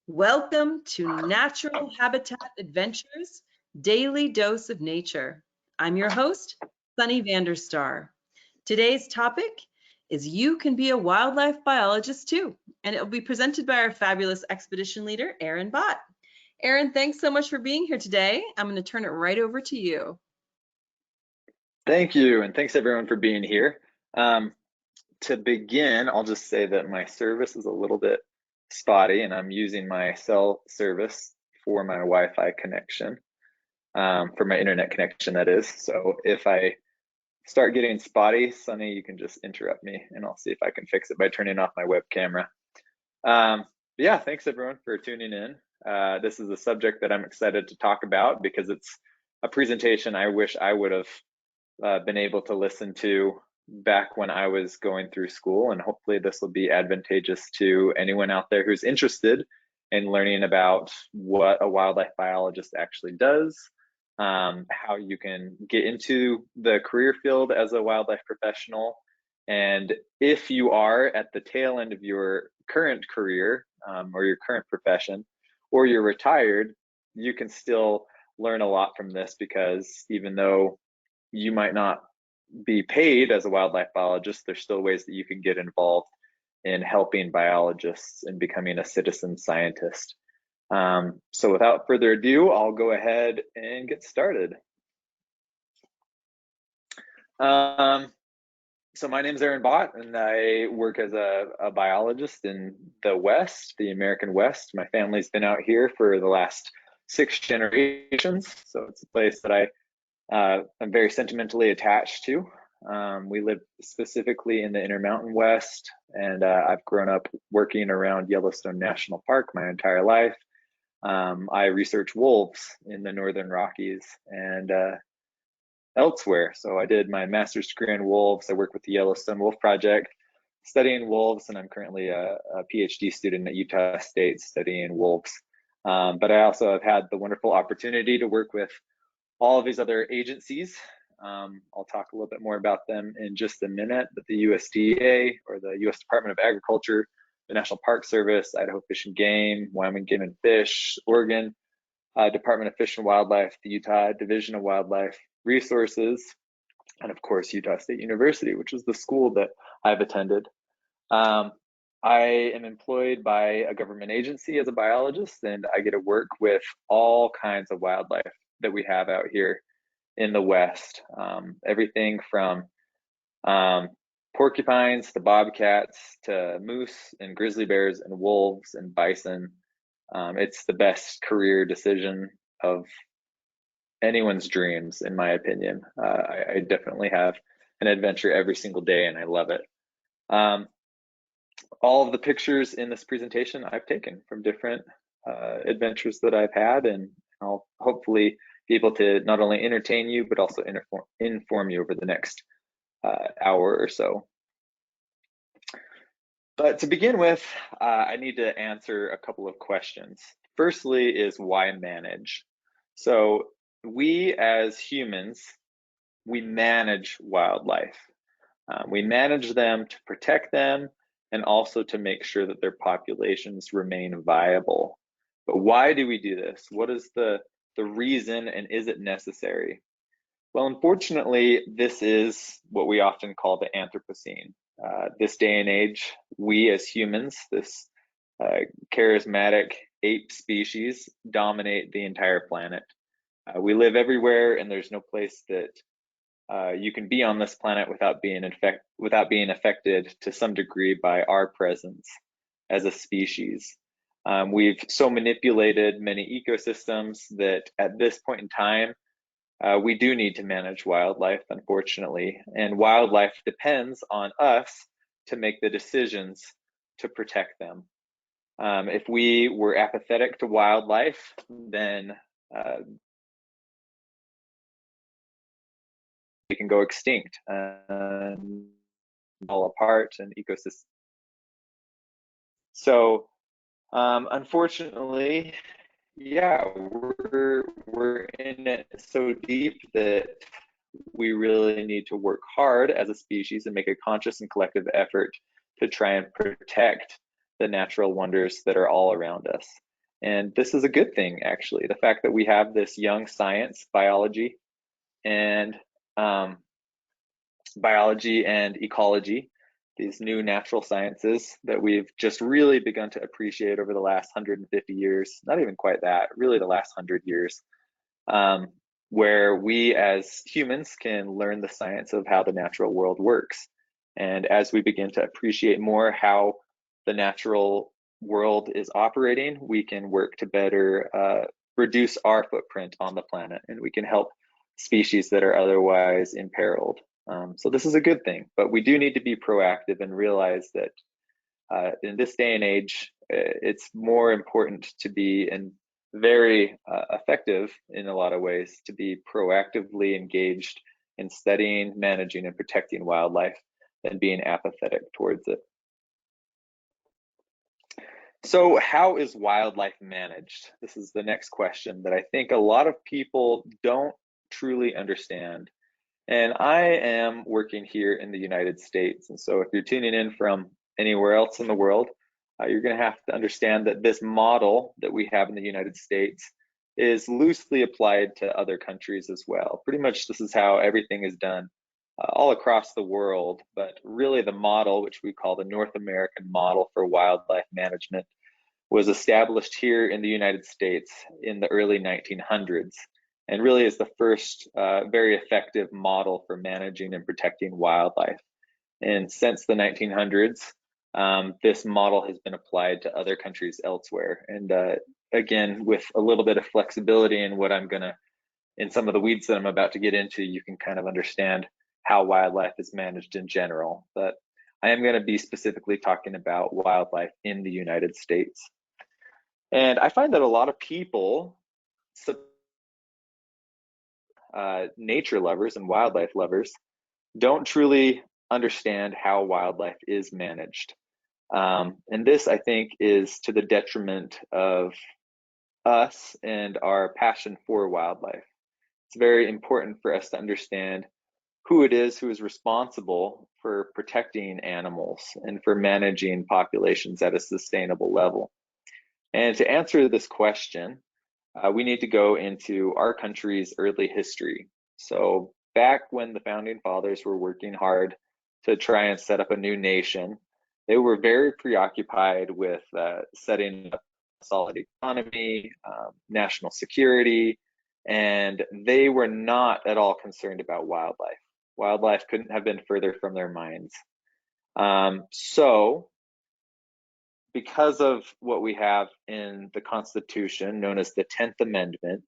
Welcome to Natural Habitat Adventures, Daily Dose of Nature. I'm your host, Sunny Vanderstar. Today's topic is You Can Be a Wildlife Biologist Too, and it will be presented by our fabulous expedition leader, Aaron Bott. Aaron, thanks so much for being here today. I'm going to turn it right over to you. Thank you, and thanks everyone for being here. To begin, I'll just say that my service is a little bit spotty, and I'm using my cell service for my Wi-Fi connection, for my internet connection, that is. So if I start getting spotty, Sunny, you can just interrupt me, and I'll see if I can fix it by turning off my web camera. Yeah, thanks everyone for tuning in. This is a subject that I'm excited to talk about because it's a presentation I wish I would have been able to listen to back when I was going through school, and hopefully this will be advantageous to anyone out there who's interested in learning about what a wildlife biologist actually does, how you can get into the career field as a wildlife professional, and if you are at the tail end of your current career or your current profession, or you're retired, you can still learn a lot from this, because even though you might not be paid as a wildlife biologist, there's still ways that you can get involved in helping biologists and becoming a citizen scientist. So without further ado, I'll go ahead and get started. So my name is Aaron Bott, and I work as a biologist in the West, the American West. My family's been out here for the last 6 generations, so it's a place that I'm very sentimentally attached to. We live specifically in the Intermountain West, and I've grown up working around Yellowstone National Park my entire life. I research wolves in the Northern Rockies and elsewhere. So I did my master's degree in wolves. I work with the Yellowstone Wolf Project studying wolves, and I'm currently a PhD student at Utah State studying wolves. But I also have had the wonderful opportunity to work with all of these other agencies. I'll talk a little bit more about them in just a minute, but the USDA, or the U.S. Department of Agriculture, the National Park Service, Idaho Fish and Game, Wyoming Game and Fish, Oregon Department of Fish and Wildlife, the Utah Division of Wildlife Resources, and of course Utah State University, which is the school that I've attended. I am employed by a government agency as a biologist, and I get to work with all kinds of wildlife that we have out here in the West. Everything from porcupines to bobcats to moose and grizzly bears and wolves and bison. It's the best career decision of anyone's dreams, in my opinion. I definitely have an adventure every single day, and I love it. All of the pictures in this presentation I've taken from different adventures that I've had, and I'll hopefully be able to not only entertain you, but also inform you over the next hour or so. But to begin with, I need to answer a couple of questions. Firstly is, why manage? So we as humans, we manage wildlife. We manage them to protect them, and also to make sure that their populations remain viable. But why do we do this? What is the reason, and is it necessary? Well, unfortunately, this is what we often call the Anthropocene. This day and age, we as humans, this charismatic ape species, dominate the entire planet. We live everywhere, and there's no place that you can be on this planet without being affected to some degree by our presence as a species. We've so manipulated many ecosystems that at this point in time, we do need to manage wildlife, unfortunately, and wildlife depends on us to make the decisions to protect them. If we were apathetic to wildlife, then we can go extinct and fall apart and ecosystems. So unfortunately, yeah, we're in it so deep that we really need to work hard as a species and make a conscious and collective effort to try and protect the natural wonders that are all around us. And this is a good thing, actually. The fact that we have this young science, and um, biology and ecology, these new natural sciences that we've just really begun to appreciate over the last 150 years, not even quite that, really the last 100 years, um, where we as humans can learn the science of how the natural world works. And as we begin to appreciate more how the natural world is operating, we can work to better reduce our footprint on the planet, and we can help species that are otherwise imperiled. So this is a good thing, but we do need to be proactive and realize that in this day and age, it's more important to be very effective in a lot of ways to be proactively engaged in studying, managing, and protecting wildlife than being apathetic towards it. So how is wildlife managed? This is the next question that I think a lot of people don't truly understand. And I am working here in the United States. And so if you're tuning in from anywhere else in the world, you're going to have to understand that this model that we have in the United States is loosely applied to other countries as well. Pretty much this is how everything is done all across the world, but really the model, which we call the North American model for wildlife management, was established here in the United States in the early 1900s, and really is the first very effective model for managing and protecting wildlife. And since the 1900s, this model has been applied to other countries elsewhere. And again, with a little bit of flexibility in what I'm gonna, in some of the weeds that I'm about to get into, you can kind of understand how wildlife is managed in general. But I am gonna be specifically talking about wildlife in the United States. And I find that a lot of people, nature lovers and wildlife lovers, don't truly understand how wildlife is managed. And this, I think, is to the detriment of us and our passion for wildlife. It's very important for us to understand who it is who is responsible for protecting animals and for managing populations at a sustainable level. And to answer this question, we need to go into our country's early history. So back when the founding fathers were working hard to try and set up a new nation, they were very preoccupied with setting up a solid economy, national security, and they were not at all concerned about wildlife. Wildlife couldn't have been further from their minds. So because of what we have in the Constitution, known as the 10th Amendment,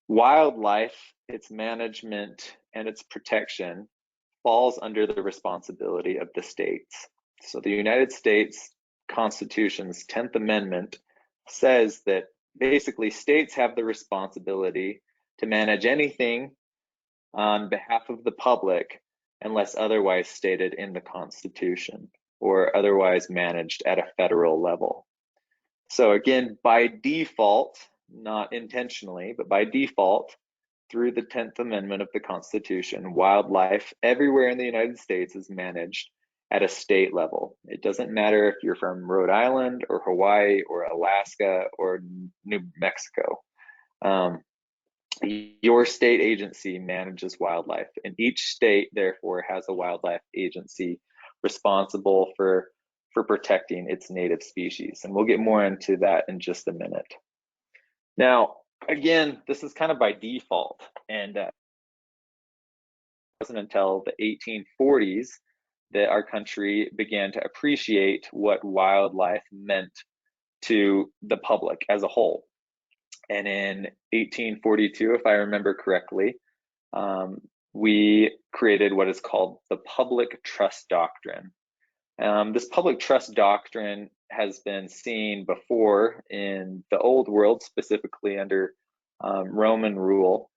wildlife, its management, and its protection falls under the responsibility of the states. So the United States Constitution's 10th Amendment says that basically states have the responsibility to manage anything on behalf of the public unless otherwise stated in the Constitution or otherwise managed at a federal level. So again, by default, not intentionally, but by default, through the 10th Amendment of the Constitution, wildlife everywhere in the United States is managed at a state level. It doesn't matter if you're from Rhode Island or Hawaii or Alaska or New Mexico. Your state agency manages wildlife, and each state therefore has a wildlife agency responsible for protecting its native species. And we'll get more into that in just a minute. Now, again, this is kind of by default, and it wasn't until the 1840s that our country began to appreciate what wildlife meant to the public as a whole. And in 1842, if I remember correctly, we created what is called the public trust doctrine. This public trust doctrine has been seen before in the old world, specifically under Roman rule,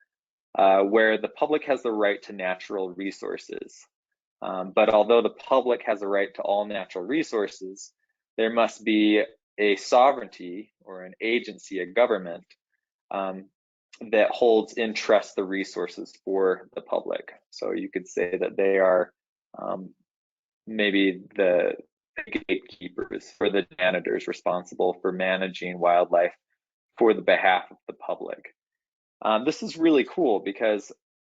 where the public has the right to natural resources. But although the public has a right to all natural resources, there must be a sovereignty or an agency, a government, that holds in trust the resources for the public. So you could say that they are maybe the gatekeepers or the janitors responsible for managing wildlife for the behalf of the public. This is really cool because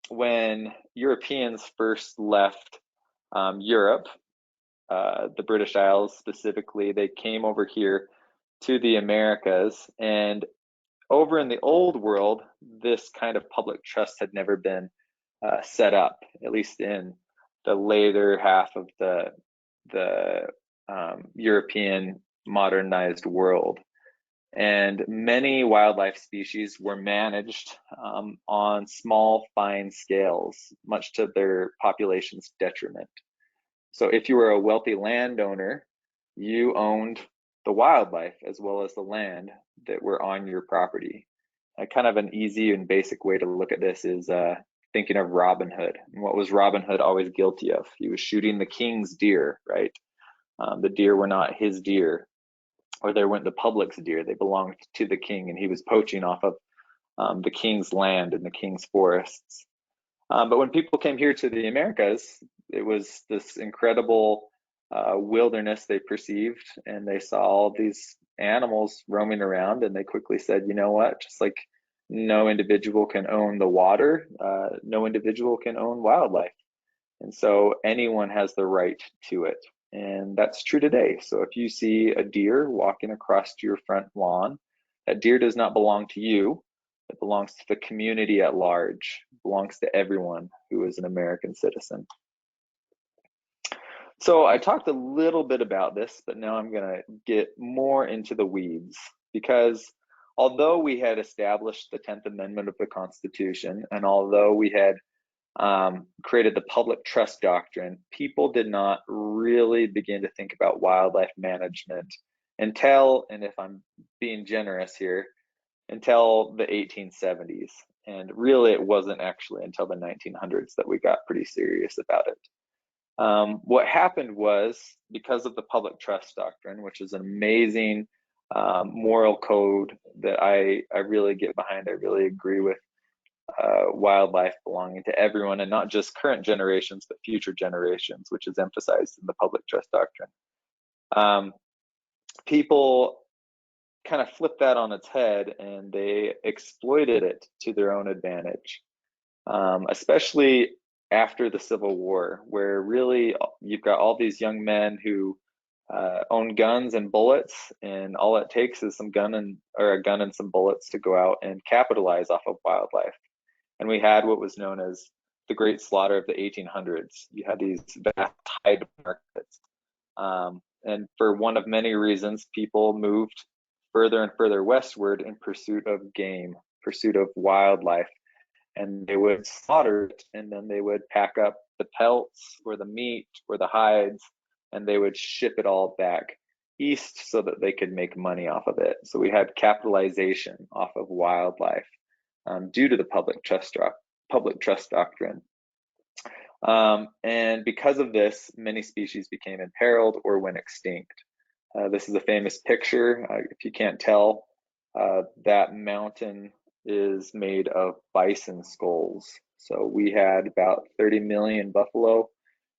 when Europeans first left Europe, the British Isles specifically, they came over here to the Americas, and over in the old world, this kind of public trust had never been set up, at least in the later half of the European modernized world. And many wildlife species were managed on small, fine scales, much to their population's detriment. So if you were a wealthy landowner, you owned the wildlife as well as the land that were on your property. Kind of an easy and basic way to look at this is thinking of Robin Hood. And what was Robin Hood always guilty of? He was shooting the king's deer, right? The deer were not his deer, or they weren't the public's deer. They belonged to the king, and he was poaching off of the king's land and the king's forests. But when people came here to the Americas, it was this incredible wilderness they perceived, and they saw all these animals roaming around, and they quickly said, you know what, just like no individual can own the water, no individual can own wildlife. And so anyone has the right to it. And that's true today. So if you see a deer walking across your front lawn, that deer does not belong to you. It belongs to the community at large. It belongs to everyone who is an American citizen. So I talked a little bit about this, but now I'm going to get more into the weeds, because although we had established the 10th Amendment of the Constitution, and although we had created the public trust doctrine, people did not really begin to think about wildlife management until, and if I'm being generous here, until the 1870s. And really, it wasn't actually until the 1900s that we got pretty serious about it. What happened was, because of the public trust doctrine, which is an amazing moral code that I really get behind, I really agree with, wildlife belonging to everyone, and not just current generations, but future generations, which is emphasized in the public trust doctrine. People kind of flipped that on its head, and they exploited it to their own advantage, especially after the Civil War, where really you've got all these young men who own guns and bullets, and all it takes is a gun and some bullets to go out and capitalize off of wildlife. And we had what was known as the Great Slaughter of the 1800s. You had these vast hide markets. And for one of many reasons, people moved further and further westward in pursuit of game, pursuit of wildlife. And they would slaughter it, and then they would pack up the pelts or the meat or the hides, and they would ship it all back east so that they could make money off of it. So we had capitalization off of wildlife due to the public trust doctrine. And because of this, many species became imperiled or went extinct. This is a famous picture. If you can't tell, that mountain is made of bison skulls. So we had about 30 million buffalo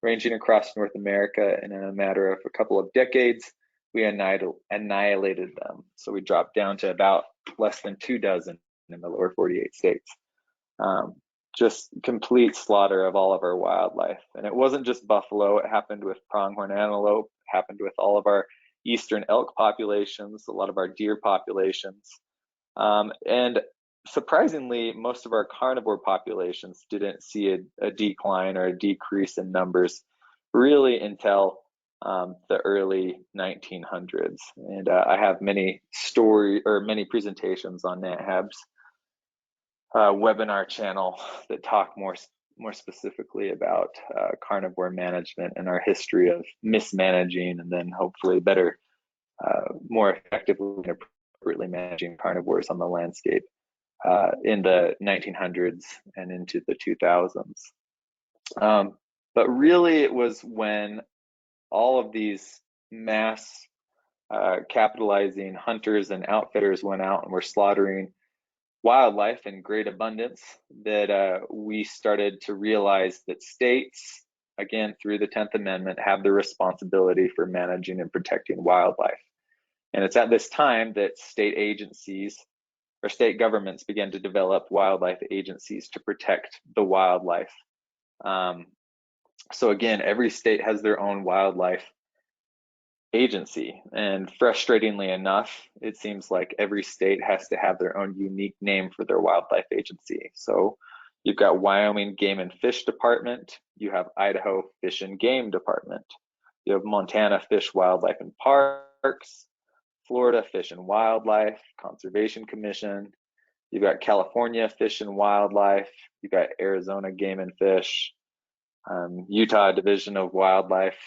ranging across North America, and in a matter of a couple of decades, we annihilated them. So we dropped down to about less than 2 dozen in the lower 48 states. Just complete slaughter of all of our wildlife. And it wasn't just buffalo, it happened with pronghorn antelope, it happened with all of our eastern elk populations, a lot of our deer populations. And surprisingly, most of our carnivore populations didn't see a decline or a decrease in numbers really until the early 1900s. And I have many presentations on NatHab's webinar channel that talk more specifically about carnivore management and our history of mismanaging, and then hopefully better, more effectively and appropriately managing carnivores on the landscape in the 1900s and into the 2000s. But really, it was when all of these mass capitalizing hunters and outfitters went out and were slaughtering wildlife in great abundance that we started to realize that states, again through the 10th Amendment, have the responsibility for managing and protecting wildlife. And it's at this time that state agencies or state governments began to develop wildlife agencies to protect the wildlife. So again, every state has their own wildlife agency, and frustratingly enough, it seems like every state has to have their own unique name for their wildlife agency. So you've got Wyoming Game and Fish Department, you have Idaho Fish and Game Department, you have Montana Fish, Wildlife and Parks, Florida Fish and Wildlife Conservation Commission, you've got California Fish and Wildlife, you've got Arizona Game and Fish, Utah Division of Wildlife.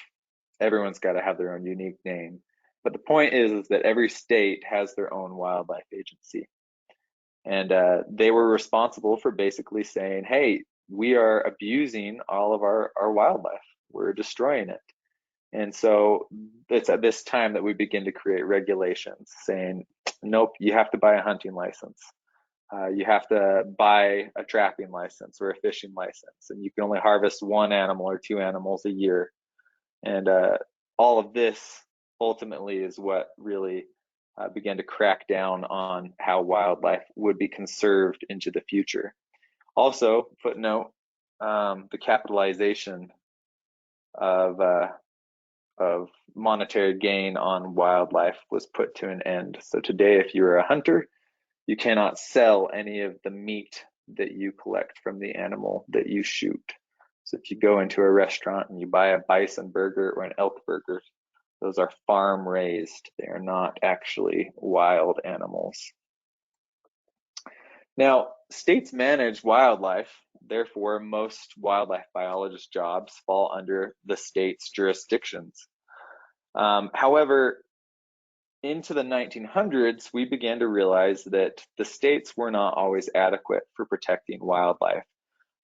Everyone's got to have their own unique name. But the point is that every state has their own wildlife agency. And they were responsible for basically saying, hey, we are abusing all of our wildlife. We're destroying it. And so it's at this time that we begin to create regulations saying, nope, you have to buy a hunting license. You have to buy a trapping license or a fishing license, and you can only harvest one animal or two animals a year. And all of this ultimately is what really began to crack down on how wildlife would be conserved into the future. Also, footnote, the capitalization of monetary gain on wildlife was put to an end. So today, if you're a hunter, you cannot sell any of the meat that you collect from the animal that you shoot. So if you go into a restaurant and you buy a bison burger or an elk burger, those are farm raised. They are not actually wild animals. Now, states manage wildlife, therefore most wildlife biologist jobs fall under the state's jurisdictions. However, into the 1900s, we began to realize that the states were not always adequate for protecting wildlife.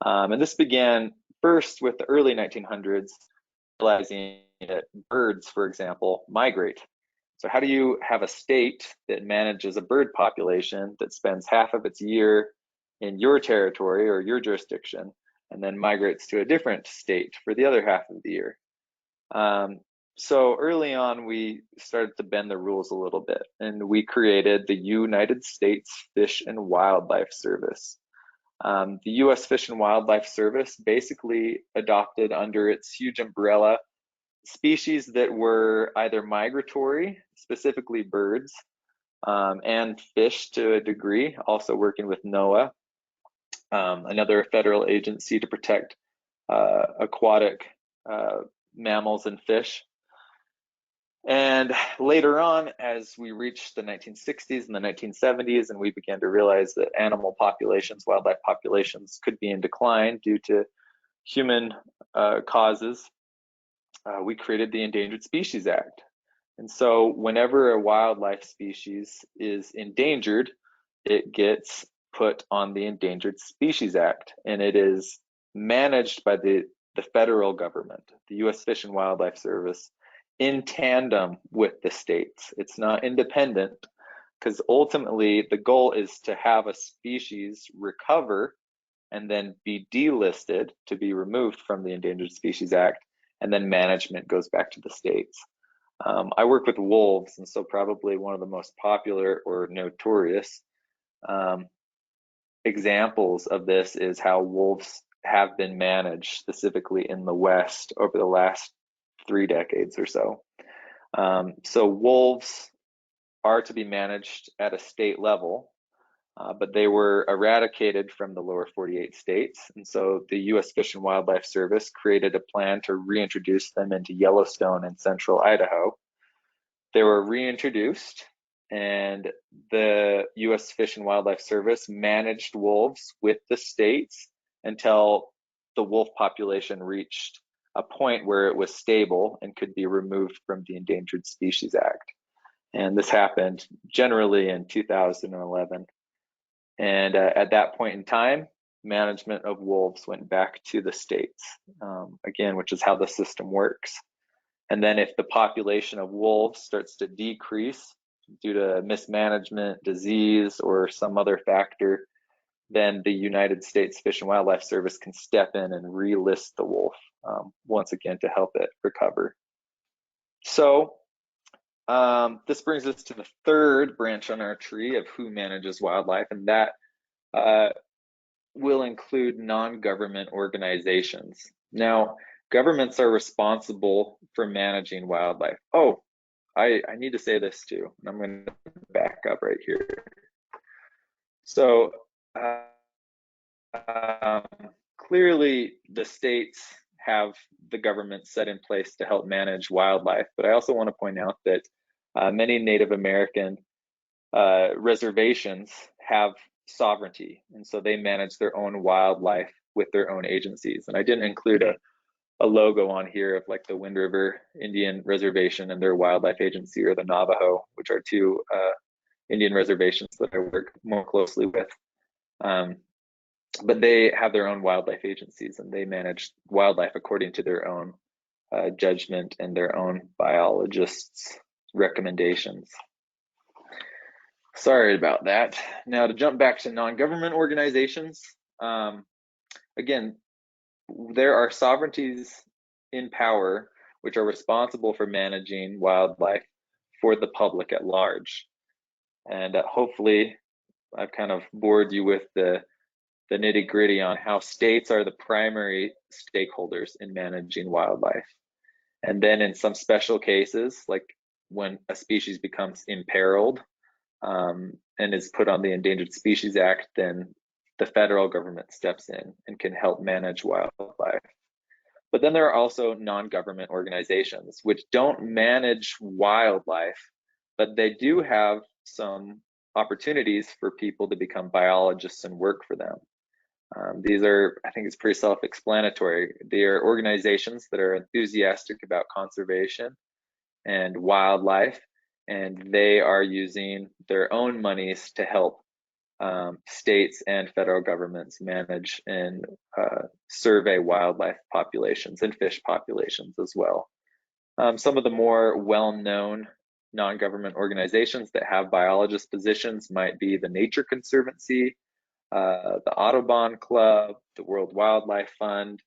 And this began first with the early 1900s, realizing that birds, for example, migrate. So how do you have a state that manages a bird population that spends half of its year in your territory or your jurisdiction and then migrates to a different state for the other half of the year? So early on, we started to bend the rules a little bit, and we created the United States Fish and Wildlife Service. The U.S. Fish and Wildlife Service basically adopted under its huge umbrella species that were either migratory, specifically birds, and fish to a degree, also working with NOAA, another federal agency to protect aquatic mammals and fish. And later on, as we reached the 1960s and the 1970s, and we began to realize that animal populations, wildlife populations, could be in decline due to human causes, we created the Endangered Species Act. And so whenever a wildlife species is endangered, it gets put on the Endangered Species Act, and it is managed by the federal government, the U.S. Fish and Wildlife Service, in tandem with the states. It's not independent, because ultimately the goal is to have a species recover and then be delisted to be removed from the Endangered Species Act, and then management goes back to the states. I work with wolves, and so probably one of the most popular or notorious examples of this is how wolves have been managed, specifically in the West, over the last 3 decades or so. So wolves are to be managed at a state level, but they were eradicated from the lower 48 states. And so the U.S. Fish and Wildlife Service created a plan to reintroduce them into Yellowstone and central Idaho. They were reintroduced, and the U.S. Fish and Wildlife Service managed wolves with the states until the wolf population reached a point where it was stable and could be removed from the Endangered Species Act. And this happened generally in 2011. And at that point in time, management of wolves went back to the states, again, which is how the system works. And then if the population of wolves starts to decrease due to mismanagement, disease, or some other factor, then the United States Fish and Wildlife Service can step in and relist the wolf once again to help it recover. So This brings us to the third branch on our tree of who manages wildlife, and that will include non-government organizations. Now, governments are responsible for managing wildlife. Oh, I need to say this too, and I'm going to back up right here. So clearly the states have the government set in place to help manage wildlife, but I also want to point out that many Native American reservations have sovereignty, and so they manage their own wildlife with their own agencies. And I didn't include a logo on here of like the Wind River Indian Reservation and their wildlife agency, or the Navajo, which are two Indian reservations that I work more closely with. But they have their own wildlife agencies, and they manage wildlife according to their own judgment and their own biologists' recommendations. Sorry about that. Now to jump back to non-government organizations, again, there are sovereignties in power which are responsible for managing wildlife for the public at large. And hopefully I've kind of bored you with the nitty-gritty on how states are the primary stakeholders in managing wildlife. And then in some special cases, like when a species becomes imperiled and is put on the Endangered Species Act, then the federal government steps in and can help manage wildlife. But then there are also non-government organizations which don't manage wildlife, but they do have some opportunities for people to become biologists and work for them. These are, I think it's pretty self-explanatory. They are organizations that are enthusiastic about conservation and wildlife, and they are using their own monies to help states and federal governments manage and survey wildlife populations and fish populations as well. Some of the more well-known non-government organizations that have biologist positions might be the Nature Conservancy, the Audubon Club, the World Wildlife Fund,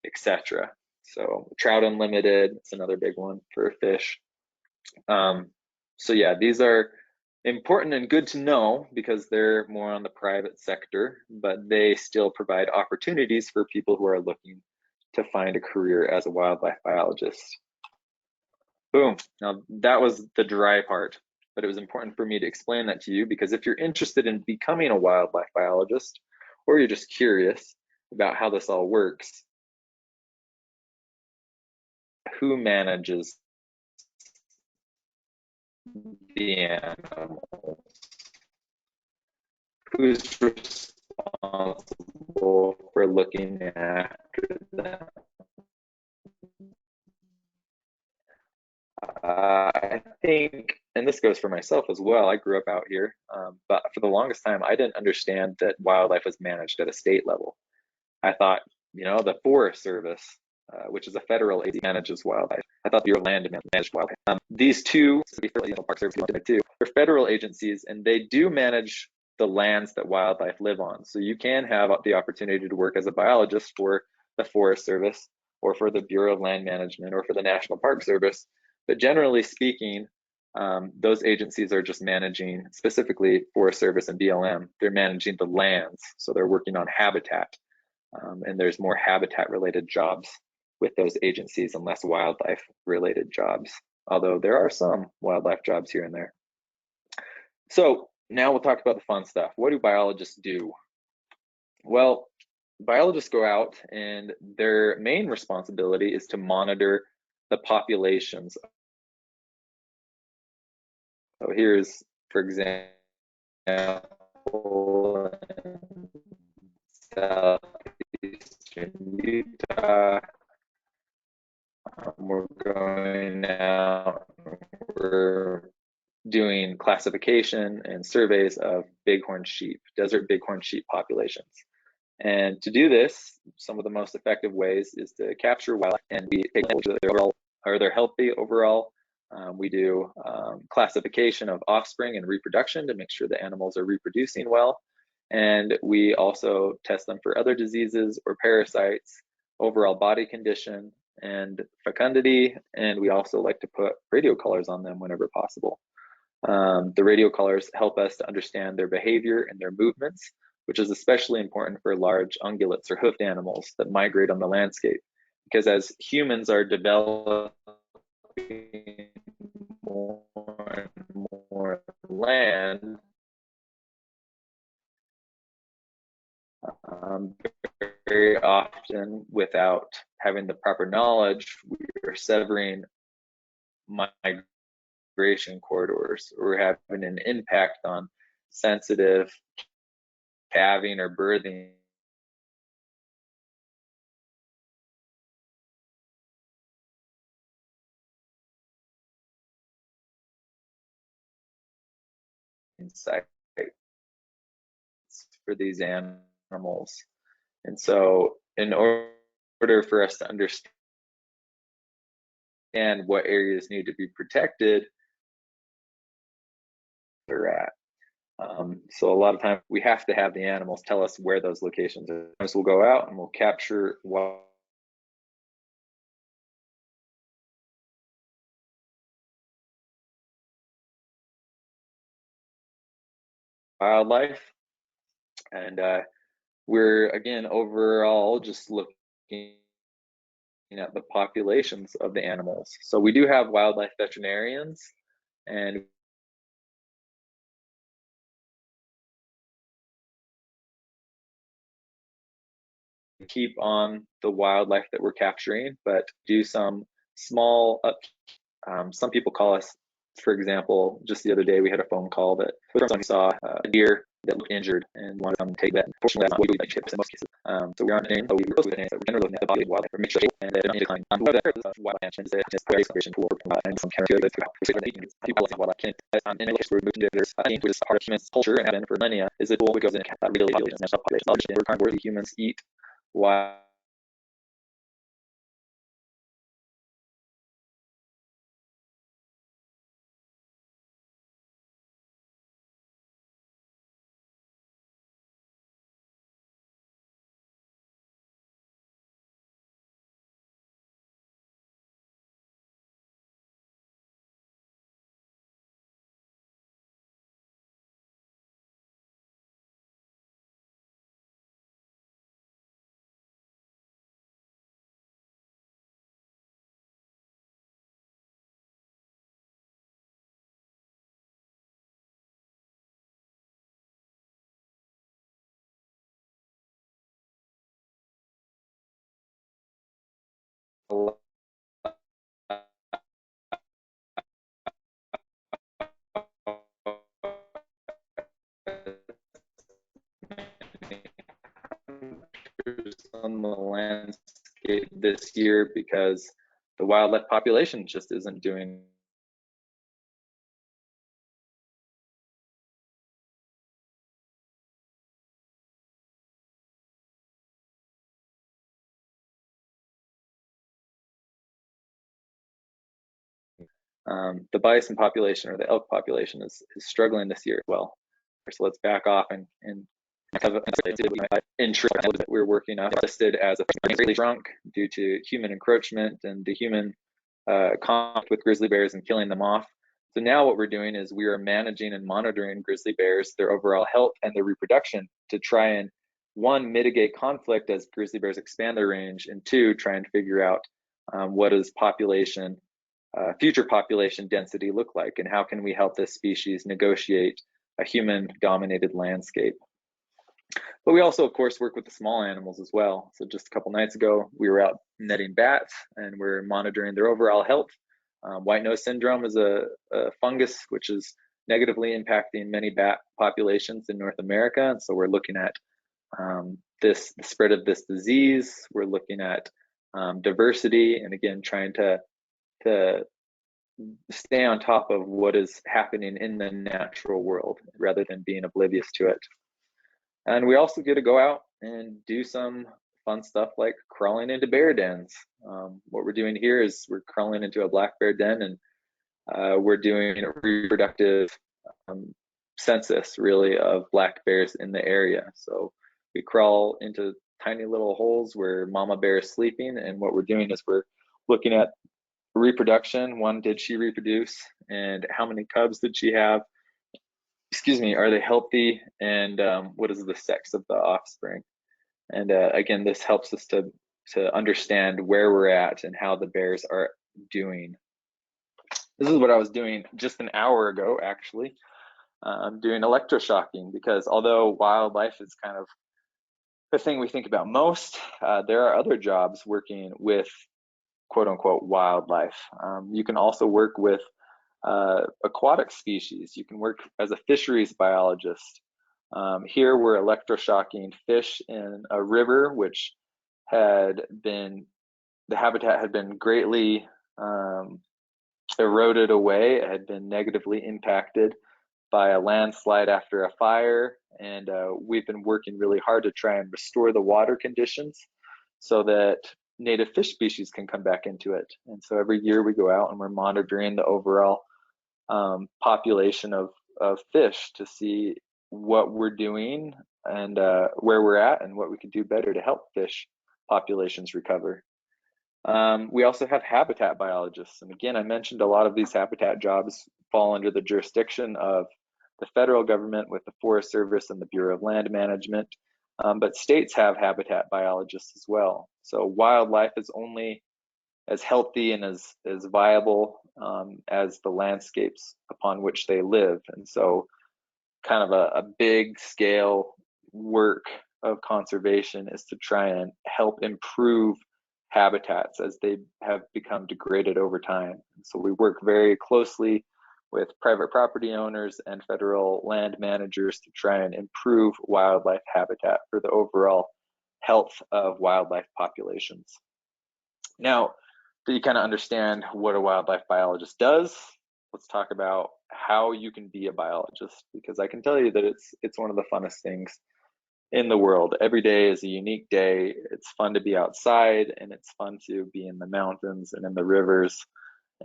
etc. So Trout Unlimited, it's another big one for fish. So yeah, these are important and good to know because they're more on the private sector, but they still provide opportunities for people who are looking to find a career as a wildlife biologist. Boom. Now that was the dry part, but it was important for me to explain that to you because if you're interested in becoming a wildlife biologist, or you're just curious about how this all works, who manages the animals? Who's responsible for looking after them? I think, and this goes for myself as well, I grew up out here, but for the longest time, I didn't understand that wildlife was managed at a state level. I thought, you know, the Forest Service, which is a federal agency, manages wildlife. I thought the Bureau of Land managed wildlife. These two, Park Service, too, they're federal agencies, and they do manage the lands that wildlife live on. So you can have the opportunity to work as a biologist for the Forest Service, or for the Bureau of Land Management, or for the National Park Service. But generally speaking, those agencies are just managing, specifically Forest Service and BLM, they're managing the lands. So they're working on habitat. And there's more habitat related jobs with those agencies and less wildlife related jobs, although there are some wildlife jobs here and there. So now we'll talk about the fun stuff. What do biologists do? Well, biologists go out and their main responsibility is to monitor the populations. So here's, for example, southeastern Utah. We're going out, we're doing classification and surveys of bighorn sheep, desert bighorn sheep populations. And to do this, some of the most effective ways is to capture wildlife, and we take that they're healthy overall. We do classification of offspring and reproduction to make sure the animals are reproducing well. And we also test them for other diseases or parasites, overall body condition, and fecundity, and we also like to put radio collars on them whenever possible. The radio collars help us to understand their behavior and their movements, which is especially important for large ungulates or hoofed animals that migrate on the landscape. Because as humans are developing more and more land, very often without having the proper knowledge, we are severing migration corridors, or we're having an impact on sensitive calving or birthing sites for these animals. And so in order for us to understand what areas need to be protected, they're at. So a lot of times we have to have the animals tell us where those locations are. So we'll go out and we'll capture wildlife, and we're again overall just looking at the populations of the animals. So we do have wildlife veterinarians, and keep on the wildlife that we're capturing, but do some small some people call us, for example, just the other day we had a phone call that someone saw a deer that looked injured and wanted them to take that. Unfortunately, that's not what we do in most cases. So we aren't named, but we work with names that we're generally looking at the body of wildlife for make sure and they don't decline. Wildlife management is a very conservation tool and some kind of good people like wildlife can in a case where we move to there's which is part of human culture and have been for millennia is a tool that goes in really population. We're carnivores, humans eat wild on the landscape this year because the wildlife population just isn't doing the bison population or the elk population is struggling this year as well. So let's back off and have ensure that we're working on listed as a greatly shrunk due to human encroachment and the human conflict with grizzly bears and killing them off. So now what we're doing is we are managing and monitoring grizzly bears, their overall health and their reproduction to try and one, mitigate conflict as grizzly bears expand their range, and two, try and figure out what is population future population density look like, and how can we help this species negotiate a human-dominated landscape. But we also, of course, work with the small animals as well. So just a couple nights ago, we were out netting bats, and we're monitoring their overall health. White nose syndrome is a fungus which is negatively impacting many bat populations in North America, and so we're looking at the spread of this disease. We're looking at diversity, and again, trying to stay on top of what is happening in the natural world rather than being oblivious to it. And we also get to go out and do some fun stuff like crawling into bear dens. What we're doing here is we're crawling into a black bear den, and we're doing a reproductive census really of black bears in the area. So we crawl into tiny little holes where mama bear is sleeping, and what we're doing is we're looking at reproduction. One, did she reproduce, and how many cubs did she have? Excuse me, are they healthy, and what is the sex of the offspring? And again, this helps us to understand where we're at and how the bears are doing. This is what I was doing just an hour ago, actually. I'm doing electroshocking, because although wildlife is kind of the thing we think about most, there are other jobs working with quote unquote wildlife. You can also work with aquatic species. You can work as a fisheries biologist. Here we're electroshocking fish in a river which had been, the habitat had been greatly eroded away. It had been negatively impacted by a landslide after a fire, and we've been working really hard to try and restore the water conditions so that native fish species can come back into it. And so every year we go out and we're monitoring the overall population of fish to see what we're doing and where we're at and what we can do better to help fish populations recover. We also have habitat biologists. And again, I mentioned a lot of these habitat jobs fall under the jurisdiction of the federal government with the Forest Service and the Bureau of Land Management, but states have habitat biologists as well. So wildlife is only as healthy and as viable as the landscapes upon which they live. And so kind of a big scale work of conservation is to try and help improve habitats as they have become degraded over time. And so we work very closely with private property owners and federal land managers to try and improve wildlife habitat for the overall health of wildlife populations. Now, that you kind of understand what a wildlife biologist does, let's talk about how you can be a biologist, because I can tell you that it's one of the funnest things in the world. Every day is a unique day. It's fun to be outside, and it's fun to be in the mountains and in the rivers,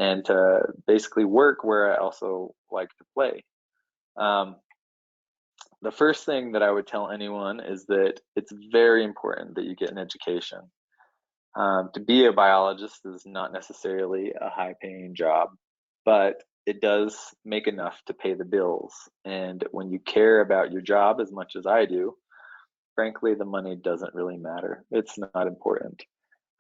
and to basically work where I also like to play. The first thing that I would tell anyone is that it's very important that you get an education. To be a biologist is not necessarily a high-paying job, but it does make enough to pay the bills. And when you care about your job as much as I do, frankly, the money doesn't really matter. It's not important.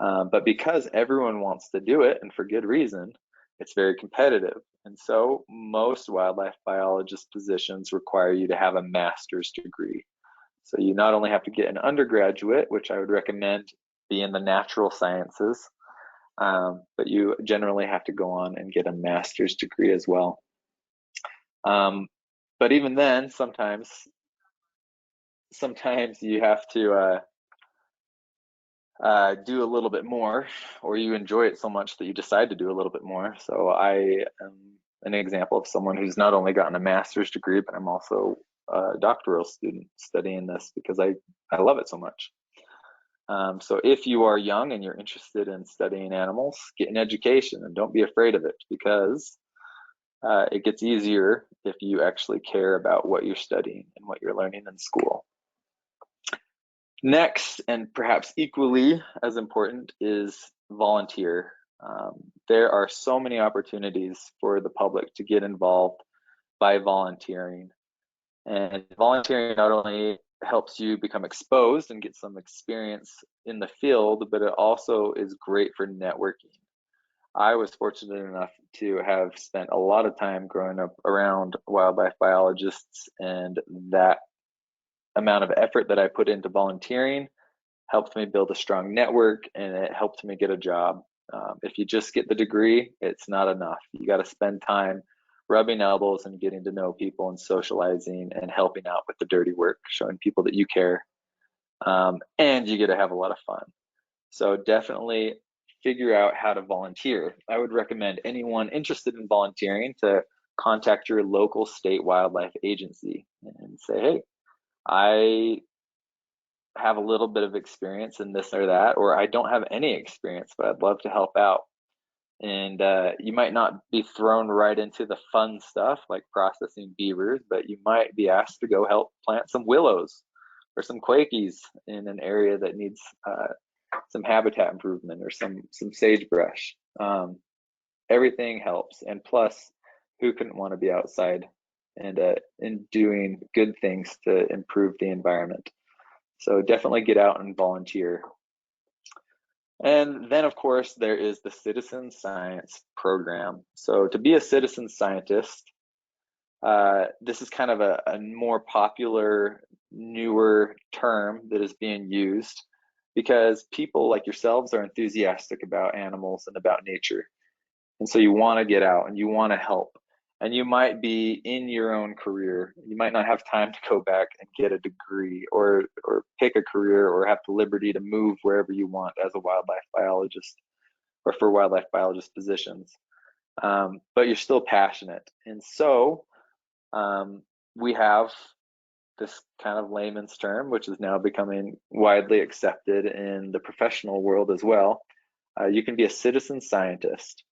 But because everyone wants to do it, and for good reason, it's very competitive. And so most wildlife biologist positions require you to have a master's degree. So you not only have to get an undergraduate, which I would recommend be in the natural sciences, but you generally have to go on and get a master's degree as well. But even then, sometimes you have to do a little bit more, or you enjoy it so much that you decide to do a little bit more. So I am an example of someone who's not only gotten a master's degree, but I'm also a doctoral student studying this because I love it so much. So if you are young and you're interested in studying animals, get an education and don't be afraid of it, because it gets easier if you actually care about what you're studying and what you're learning in school. Next, and perhaps equally as important, is volunteer. There are so many opportunities for the public to get involved by volunteering. And volunteering not only helps you become exposed and get some experience in the field, but it also is great for networking. I was fortunate enough to have spent a lot of time growing up around wildlife biologists, and that amount of effort that I put into volunteering helped me build a strong network, and it helped me get a job. If you just get the degree, it's not enough. You got to spend time rubbing elbows and getting to know people and socializing and helping out with the dirty work, showing people that you care, and you get to have a lot of fun. So definitely figure out how to volunteer. I would recommend anyone interested in volunteering to contact your local state wildlife agency and say, hey, I have a little bit of experience in this or that, or I don't have any experience, but I'd love to help out. And you might not be thrown right into the fun stuff like processing beavers, but you might be asked to go help plant some willows or some quakies in an area that needs some habitat improvement or some sagebrush. Everything helps, and plus, who couldn't want to be outside and doing good things to improve the environment? So definitely get out and volunteer. And then, of course, there is the citizen science program. So to be a citizen scientist, this is kind of a more popular, newer term that is being used because people like yourselves are enthusiastic about animals and about nature. And so you want to get out and you want to help. And you might be in your own career. You might not have time to go back and get a degree or pick a career or have the liberty to move wherever you want as a wildlife biologist or for wildlife biologist positions. But you're still passionate. And so we have this kind of layman's term, which is now becoming widely accepted in the professional world as well. You can be a citizen scientist.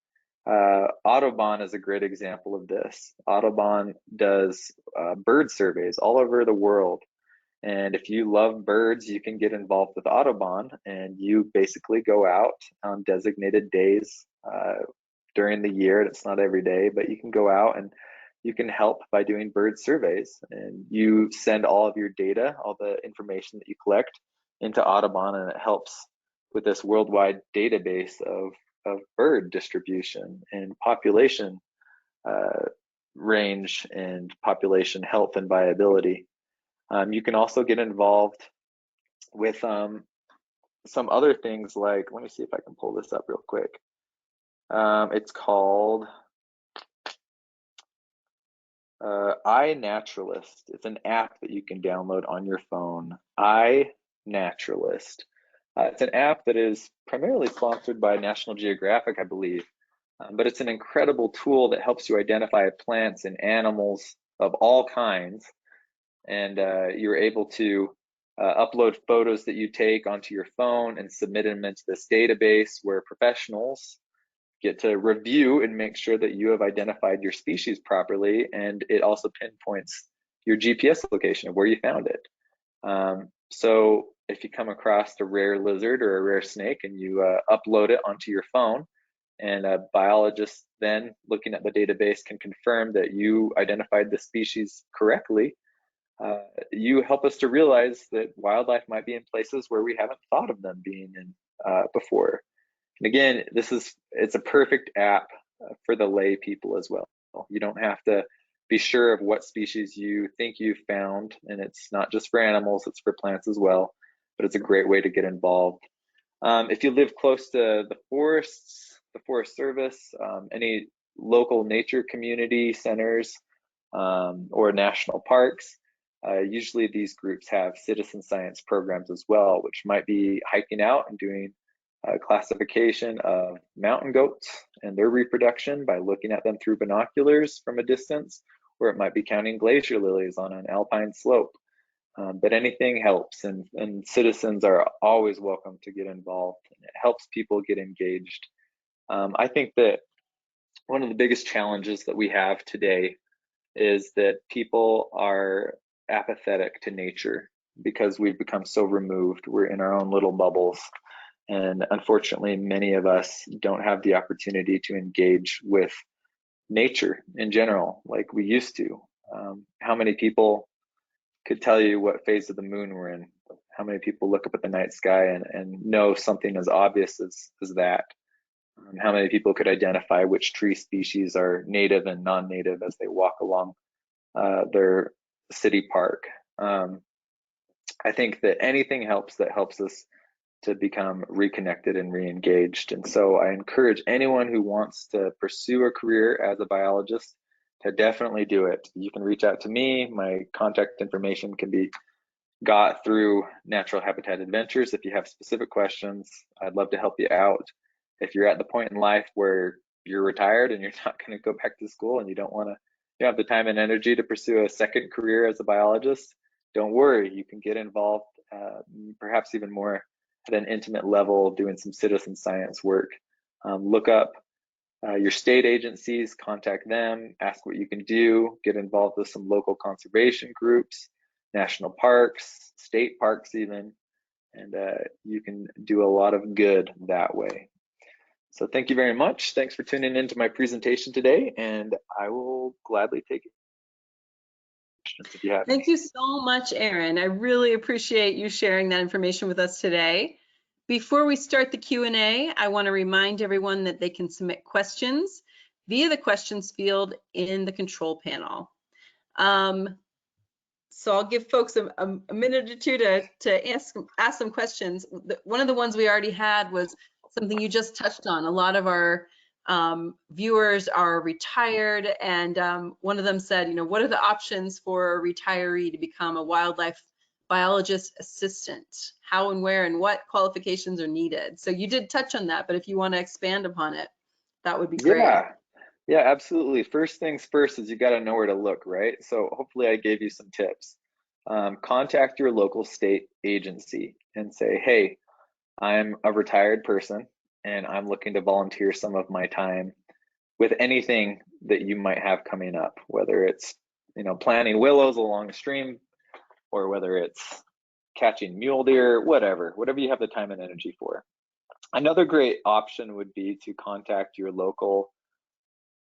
Audubon is a great example of this. Audubon does bird surveys all over the world. And if you love birds, you can get involved with Audubon, and you basically go out on designated days during the year. It's not every day, but you can go out and you can help by doing bird surveys. And you send all of your data, all the information that you collect into Audubon, and it helps with this worldwide database of bird distribution and population range and population health and viability. You can also get involved with some other things like, let me see if I can pull this up real quick. It's called iNaturalist. It's an app that you can download on your phone. iNaturalist. It's an app that is primarily sponsored by National Geographic, I believe, but it's an incredible tool that helps you identify plants and animals of all kinds, and you're able to upload photos that you take onto your phone and submit them into this database where professionals get to review and make sure that you have identified your species properly, and it also pinpoints your GPS location of where you found it. So if you come across a rare lizard or a rare snake and you upload it onto your phone, and a biologist then looking at the database can confirm that you identified the species correctly, you help us to realize that wildlife might be in places where we haven't thought of them being in before. And again, it's a perfect app for the lay people as well. You don't have to be sure of what species you think you've found, and it's not just for animals, it's for plants as well, but it's a great way to get involved. If you live close to the forests, the Forest Service, any local nature community centers, or national parks, usually these groups have citizen science programs as well, which might be hiking out and doing classification of mountain goats and their reproduction by looking at them through binoculars from a distance, or it might be counting glacier lilies on an alpine slope. But anything helps, and citizens are always welcome to get involved. It helps people get engaged. I think that one of the biggest challenges that we have today is that people are apathetic to nature because we've become so removed. We're in our own little bubbles. And unfortunately, many of us don't have the opportunity to engage with nature in general like we used to. How many people could tell you what phase of the moon we're in? How many people look up at the night sky and know something as obvious as that? How many people could identify which tree species are native and non-native as they walk along their city park? I think that anything helps that helps us to become reconnected and re-engaged. And so I encourage anyone who wants to pursue a career as a biologist to definitely do it. You can reach out to me. My contact information can be got through Natural Habitat Adventures. If you have specific questions, I'd love to help you out. If you're at the point in life where you're retired and you're not going to go back to school and you don't have the time and energy to pursue a second career as a biologist, don't worry, you can get involved, perhaps even more at an intimate level, doing some citizen science work. Look up your state agencies, contact them, ask what you can do, get involved with some local conservation groups, national parks, state parks even, and you can do a lot of good that way. So thank you very much. Thanks for tuning into my presentation today, and I will gladly take questions if you have any. Thank you so much, Aaron. I really appreciate you sharing that information with us today. Before we start the Q&A, I want to remind everyone that they can submit questions via the questions field in the control panel. So I'll give folks a minute or two to ask some questions. One of the ones we already had was something you just touched on. A lot of our viewers are retired, and one of them said, what are the options for a retiree to become a wildlife biologist assistant? How and where and what qualifications are needed? So you did touch on that, but if you want to expand upon it, that would be great. Yeah, absolutely. First things first is you got to know where to look, right? So hopefully I gave you some tips. Contact your local state agency and say, hey, I'm a retired person and I'm looking to volunteer some of my time with anything that you might have coming up, whether it's planting willows along a stream, or whether it's catching mule deer, whatever you have the time and energy for. Another great option would be to contact your local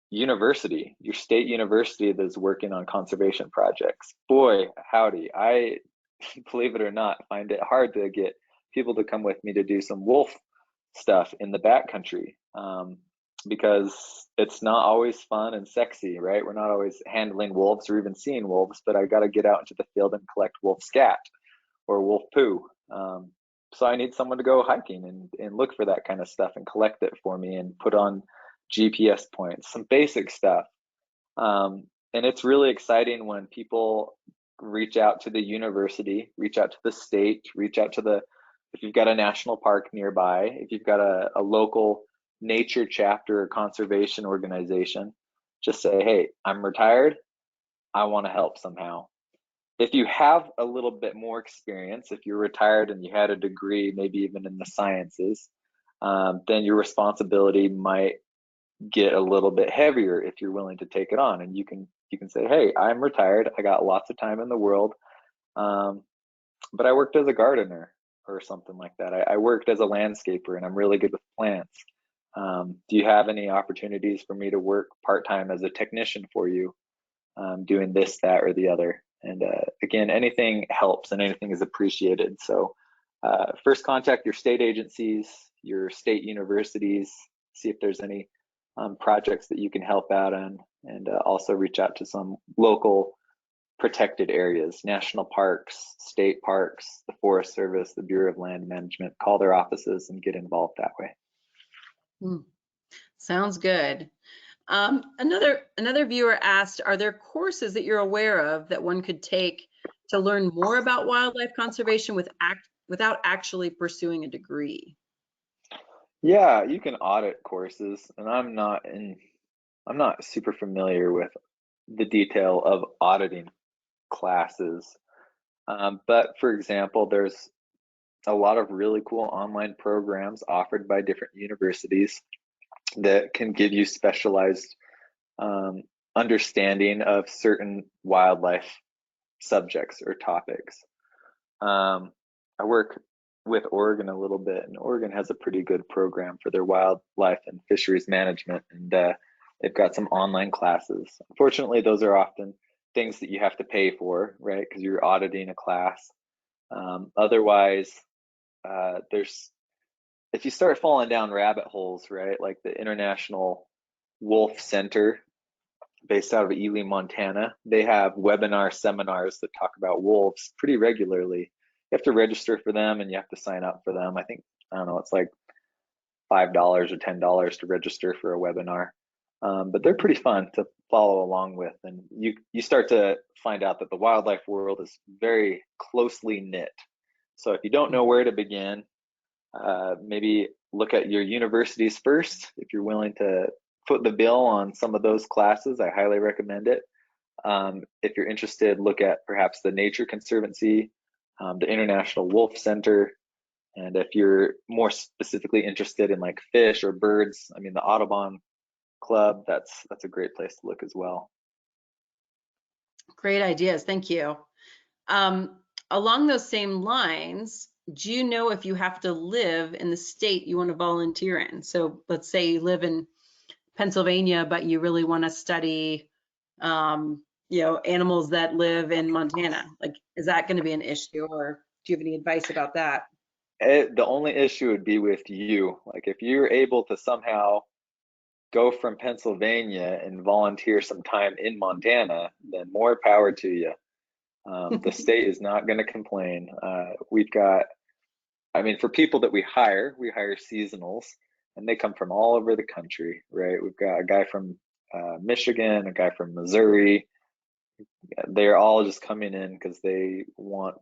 university, your state university that's working on conservation projects. Boy, howdy, I, believe it or not, find it hard to get people to come with me to do some wolf stuff in the backcountry, because it's not always fun and sexy, right? We're not always handling wolves or even seeing wolves, but I got to get out into the field and collect wolf scat or wolf poo. So I need someone to go hiking and look for that kind of stuff and collect it for me and put on GPS points, some basic stuff. And it's really exciting when people reach out to the university, reach out to the state, reach out to if you've got a national park nearby, if you've got a local nature chapter or conservation organization, just say, hey, I'm retired, I want to help somehow. If you have a little bit more experience, if you're retired and you had a degree, maybe even in the sciences, then your responsibility might get a little bit heavier if you're willing to take it on. And you can say, hey, I'm retired, I got lots of time in the world, but I worked as a gardener or something like that. I worked as a landscaper and I'm really good with plants. Do you have any opportunities for me to work part-time as a technician for you, doing this, that, or the other? And again, anything helps and anything is appreciated. So first contact your state agencies, your state universities, see if there's any projects that you can help out on, and also reach out to some local protected areas, national parks, state parks, the Forest Service, the Bureau of Land Management. Call their offices and get involved that way. Sounds good. Another viewer asked, are there courses that you're aware of that one could take to learn more about wildlife conservation without actually pursuing a degree? Yeah, you can audit courses, and I'm not super familiar with the detail of auditing classes. But for example, there's a lot of really cool online programs offered by different universities that can give you specialized understanding of certain wildlife subjects or topics. I work with Oregon a little bit, and Oregon has a pretty good program for their wildlife and fisheries management, and they've got some online classes. Unfortunately, those are often things that you have to pay for, right? Because you're auditing a class. Otherwise, if you start falling down rabbit holes, right, like the International Wolf Center based out of Ely, Montana, they have webinar seminars that talk about wolves pretty regularly. You have to register for them and you have to sign up for them. I don't know, it's like $5 or $10 to register for a webinar. But they're pretty fun to follow along with. And you start to find out that the wildlife world is very closely knit. So if you don't know where to begin, maybe look at your universities first. If you're willing to foot the bill on some of those classes, I highly recommend it. If you're interested, look at perhaps the Nature Conservancy, the International Wolf Center. And if you're more specifically interested in like fish or birds, I mean, the Audubon Club, that's a great place to look as well. Great ideas, thank you. Along those same lines, do you know if you have to live in the state you want to volunteer in? So let's say you live in Pennsylvania, but you really want to study, animals that live in Montana. Like, is that going to be an issue, or do you have any advice about that? The only issue would be with you. Like if you're able to somehow go from Pennsylvania and volunteer some time in Montana, then more power to you. The state is not going to complain. We've got, I mean, for people that we hire seasonals, and they come from all over the country, right? We've got a guy from Michigan, a guy from Missouri. They're all just coming in because they want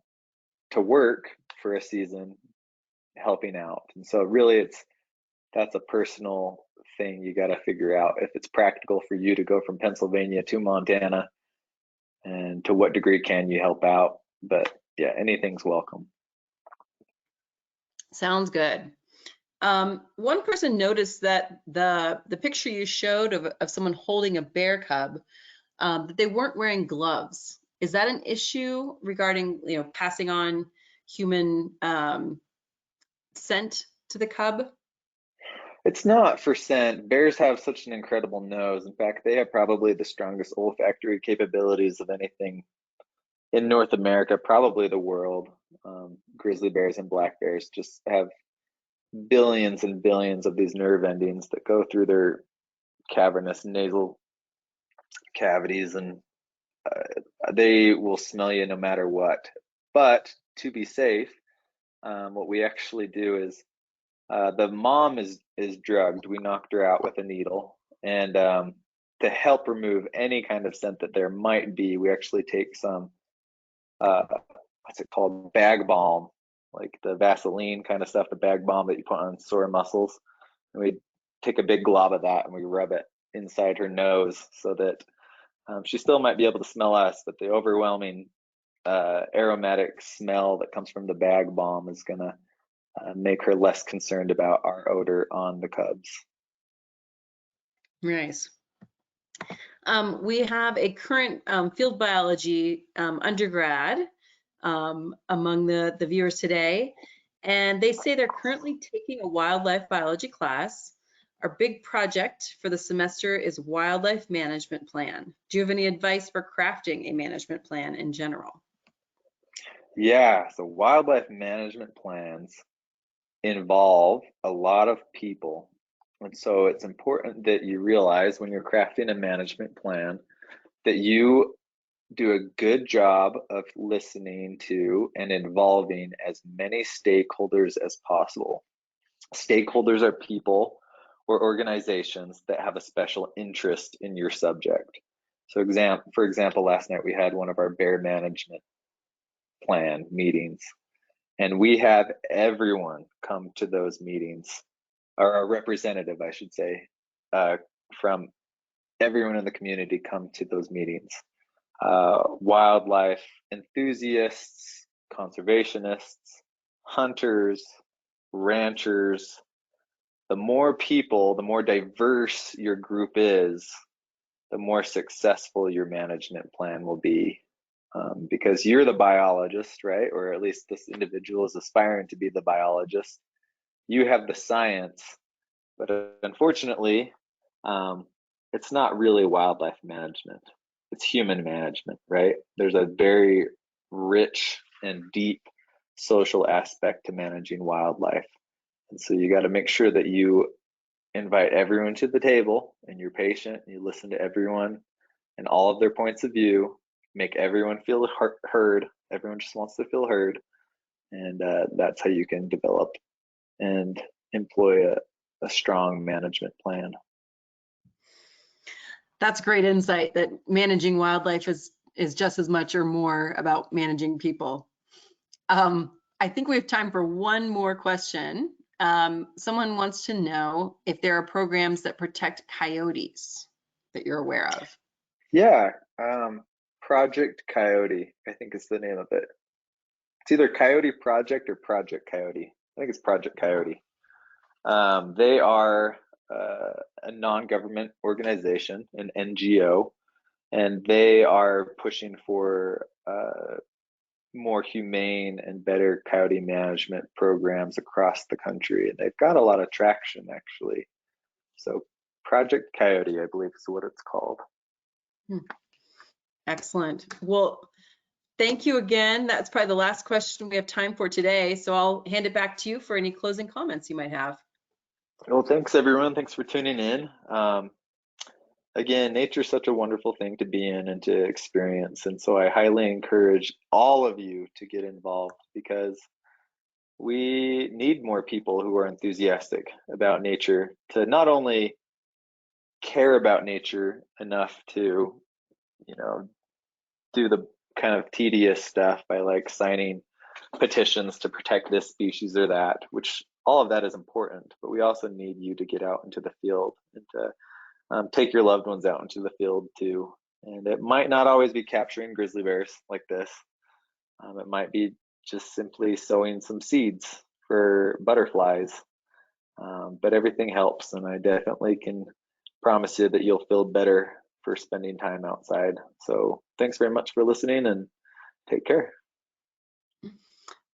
to work for a season helping out. And so really that's a personal thing you got to figure out if it's practical for you to go from Pennsylvania to Montana, and to what degree can you help out. But yeah, anything's welcome. Sounds good. One person noticed that the picture you showed of someone holding a bear cub, that they weren't wearing gloves. Is that an issue regarding, passing on human scent to the cub? It's not for scent. Bears have such an incredible nose. In fact, they have probably the strongest olfactory capabilities of anything in North America, probably the world. Grizzly bears and black bears just have billions and billions of these nerve endings that go through their cavernous nasal cavities, and they will smell you no matter what. But to be safe, what we actually do is the mom is drugged. We knocked her out with a needle, and to help remove any kind of scent that there might be, we actually take some what's it called, bag balm, like the Vaseline kind of stuff, the bag balm that you put on sore muscles. And we take a big glob of that and we rub it inside her nose so that she still might be able to smell us, but the overwhelming aromatic smell that comes from the bag balm is gonna make her less concerned about our odor on the cubs. Nice. We have a current field biology undergrad among the viewers today, and they say they're currently taking a wildlife biology class. Our big project for the semester is wildlife management plan. Do you have any advice for crafting a management plan in general? Yeah, so wildlife management plans involve a lot of people. And so it's important that you realize when you're crafting a management plan that you do a good job of listening to and involving as many stakeholders as possible. Stakeholders are people or organizations that have a special interest in your subject. So for example, last night we had one of our bear management plan meetings, and we have everyone come to those meetings, or a representative, I should say, from everyone in the community come to those meetings. Wildlife enthusiasts, conservationists, hunters, ranchers. The more people, the more diverse your group is, the more successful your management plan will be. Because you're the biologist, right? Or at least this individual is aspiring to be the biologist. You have the science, but unfortunately, it's not really wildlife management. It's human management, right? There's a very rich and deep social aspect to managing wildlife. And so you got to make sure that you invite everyone to the table and you're patient, you listen to everyone and all of their points of view, make everyone feel heard. Everyone just wants to feel heard. And that's how you can develop and employ a strong management plan. That's great insight that managing wildlife is just as much or more about managing people. I think we have time for one more question. Someone wants to know if there are programs that protect coyotes that you're aware of. Yeah, Project Coyote, I think is the name of it. It's either Coyote Project or Project Coyote. I think it's Project Coyote. They are a non-government organization, an NGO, and they are pushing for more humane and better coyote management programs across the country. And they've got a lot of traction, actually. So Project Coyote, I believe is what it's called. Excellent. Well, thank you again. That's probably the last question we have time for today. So I'll hand it back to you for any closing comments you might have. Well, thanks everyone. Thanks for tuning in. Again, nature's such a wonderful thing to be in and to experience. And so I highly encourage all of you to get involved, because we need more people who are enthusiastic about nature to not only care about nature enough to, do the kind of tedious stuff by like signing petitions to protect this species or that, which all of that is important, but we also need you to get out into the field and to take your loved ones out into the field too. And it might not always be capturing grizzly bears like this. It might be just simply sowing some seeds for butterflies. But everything helps, and I definitely can promise you that you'll feel better for spending time outside. So thanks very much for listening, and take care.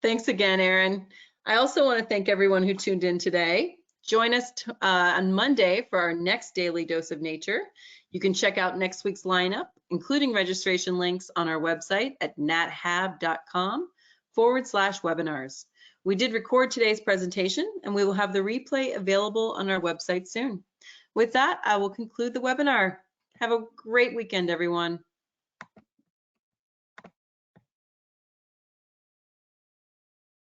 Thanks again, Aaron. I also want to thank everyone who tuned in today. Join us on Monday for our next Daily Dose of Nature. You can check out next week's lineup, including registration links, on our website at nathab.com/webinars. We did record today's presentation, and we will have the replay available on our website soon. With that, I will conclude the webinar. Have a great weekend, everyone.